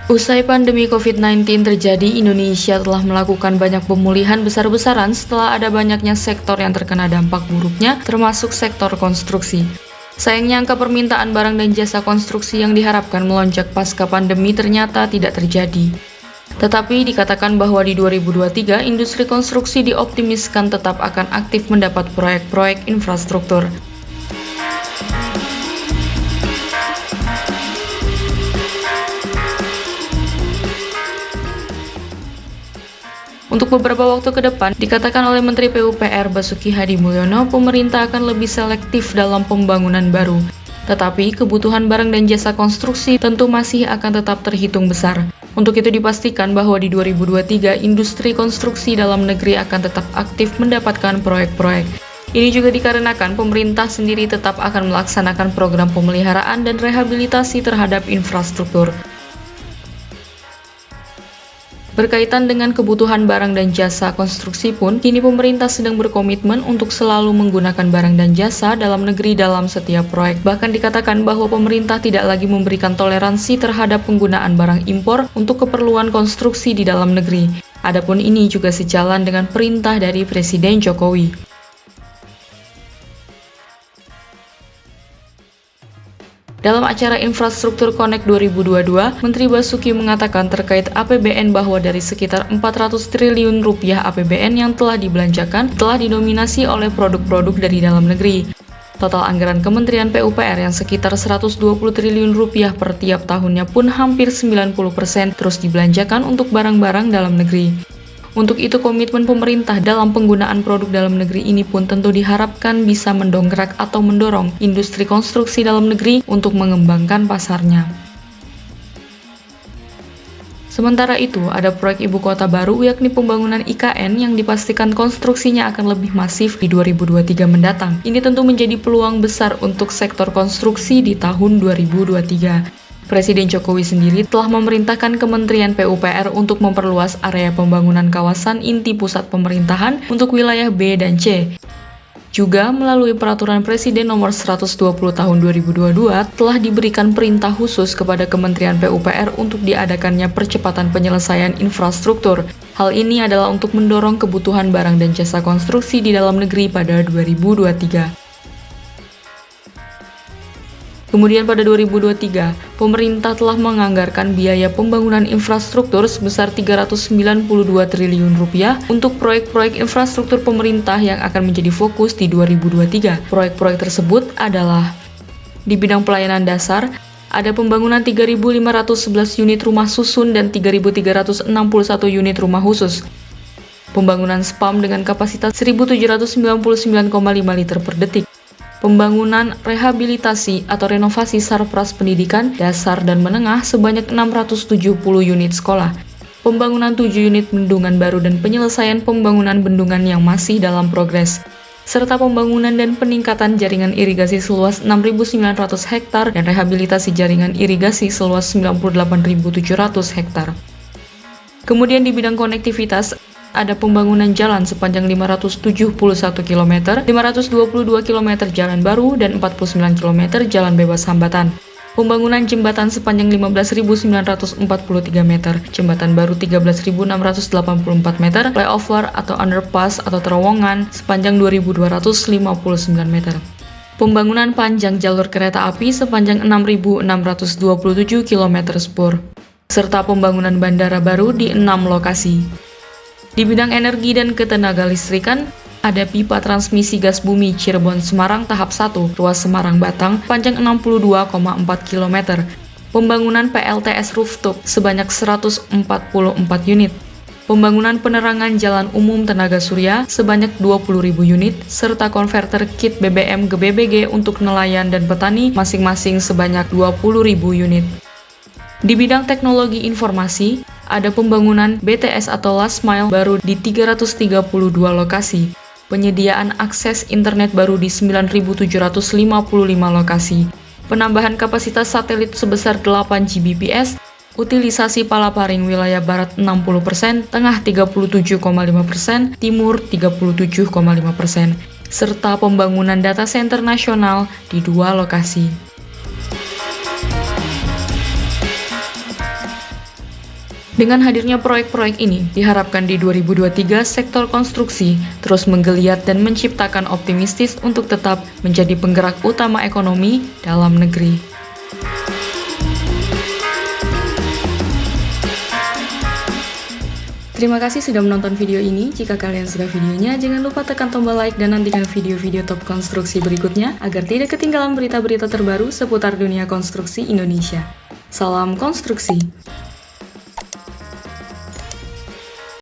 Usai pandemi COVID-19 terjadi, Indonesia telah melakukan banyak pemulihan besar-besaran setelah ada banyaknya sektor yang terkena dampak buruknya, termasuk sektor konstruksi. Sayangnya angka permintaan barang dan jasa konstruksi yang diharapkan melonjak pasca pandemi ternyata tidak terjadi. Tetapi dikatakan bahwa di 2023, industri konstruksi dioptimiskan tetap akan aktif mendapat proyek-proyek infrastruktur. Untuk beberapa waktu ke depan, dikatakan oleh Menteri PUPR Basuki Hadimulyono, pemerintah akan lebih selektif dalam pembangunan baru. Tetapi kebutuhan barang dan jasa konstruksi tentu masih akan tetap terhitung besar. Untuk itu dipastikan bahwa di 2023, industri konstruksi dalam negeri akan tetap aktif mendapatkan proyek-proyek. Ini juga dikarenakan pemerintah sendiri tetap akan melaksanakan program pemeliharaan dan rehabilitasi terhadap infrastruktur. Berkaitan dengan kebutuhan barang dan jasa konstruksi pun, kini pemerintah sedang berkomitmen untuk selalu menggunakan barang dan jasa dalam negeri dalam setiap proyek. Bahkan dikatakan bahwa pemerintah tidak lagi memberikan toleransi terhadap penggunaan barang impor untuk keperluan konstruksi di dalam negeri. Adapun ini juga sejalan dengan perintah dari Presiden Jokowi. Dalam acara Infrastruktur Connect 2022, Menteri Basuki mengatakan terkait APBN bahwa dari sekitar 400 triliun rupiah APBN yang telah dibelanjakan telah didominasi oleh produk-produk dari dalam negeri. Total anggaran Kementerian PUPR yang sekitar 120 triliun rupiah per tiap tahunnya pun hampir 90% terus dibelanjakan untuk barang-barang dalam negeri. Untuk itu, komitmen pemerintah dalam penggunaan produk dalam negeri ini pun tentu diharapkan bisa mendongkrak atau mendorong industri konstruksi dalam negeri untuk mengembangkan pasarnya. Sementara itu, ada proyek ibu kota baru yakni pembangunan IKN yang dipastikan konstruksinya akan lebih masif di 2023 mendatang. Ini tentu menjadi peluang besar untuk sektor konstruksi di tahun 2023. Presiden Jokowi sendiri telah memerintahkan Kementerian PUPR untuk memperluas area pembangunan kawasan inti pusat pemerintahan untuk wilayah B dan C. Juga melalui Peraturan Presiden Nomor 120 Tahun 2022 telah diberikan perintah khusus kepada Kementerian PUPR untuk diadakannya percepatan penyelesaian infrastruktur. Hal ini adalah untuk mendorong kebutuhan barang dan jasa konstruksi di dalam negeri pada 2023. Kemudian pada 2023, pemerintah telah menganggarkan biaya pembangunan infrastruktur sebesar 392 triliun rupiah untuk proyek-proyek infrastruktur pemerintah yang akan menjadi fokus di 2023. Proyek-proyek tersebut adalah di bidang pelayanan dasar, ada pembangunan 3.511 unit rumah susun dan 3.361 unit rumah khusus. Pembangunan SPAM dengan kapasitas 1.799,5 liter per detik. Pembangunan rehabilitasi atau renovasi sarpras pendidikan dasar dan menengah sebanyak 670 unit sekolah, pembangunan 7 unit bendungan baru dan penyelesaian pembangunan bendungan yang masih dalam progres, serta pembangunan dan peningkatan jaringan irigasi seluas 6.900 hektar dan rehabilitasi jaringan irigasi seluas 98.700 hektar. Kemudian di bidang konektivitas, ada pembangunan jalan sepanjang 571 km, 522 km jalan baru, dan 49 km jalan bebas hambatan. Pembangunan jembatan sepanjang 15.943 meter, jembatan baru 13.684 meter, flyover atau underpass atau terowongan sepanjang 2.259 meter. Pembangunan panjang jalur kereta api sepanjang 6.627 km spur, serta pembangunan bandara baru di 6 lokasi. Di bidang energi dan ketenagalistrikan, ada pipa transmisi gas bumi Cirebon-Semarang tahap 1, ruas Semarang-Batang, panjang 62,4 km. Pembangunan PLTS rooftop sebanyak 144 unit. Pembangunan penerangan jalan umum tenaga surya sebanyak 20.000 unit, serta konverter kit BBM GBBG untuk nelayan dan petani masing-masing sebanyak 20.000 unit. Di bidang teknologi informasi, ada pembangunan BTS atau Last Mile baru di 332 lokasi, penyediaan akses internet baru di 9.755 lokasi, penambahan kapasitas satelit sebesar 8 Gbps, utilisasi palaparing wilayah barat 60%, tengah 37,5%, timur 37,5%, serta pembangunan data center nasional di 2 lokasi. Dengan hadirnya proyek-proyek ini, diharapkan di 2023 sektor konstruksi terus menggeliat dan menciptakan optimistis untuk tetap menjadi penggerak utama ekonomi dalam negeri. Terima kasih sudah menonton video ini. Jika kalian suka videonya, jangan lupa tekan tombol like dan nantikan video-video top konstruksi berikutnya agar tidak ketinggalan berita-berita terbaru seputar dunia konstruksi Indonesia. Salam konstruksi!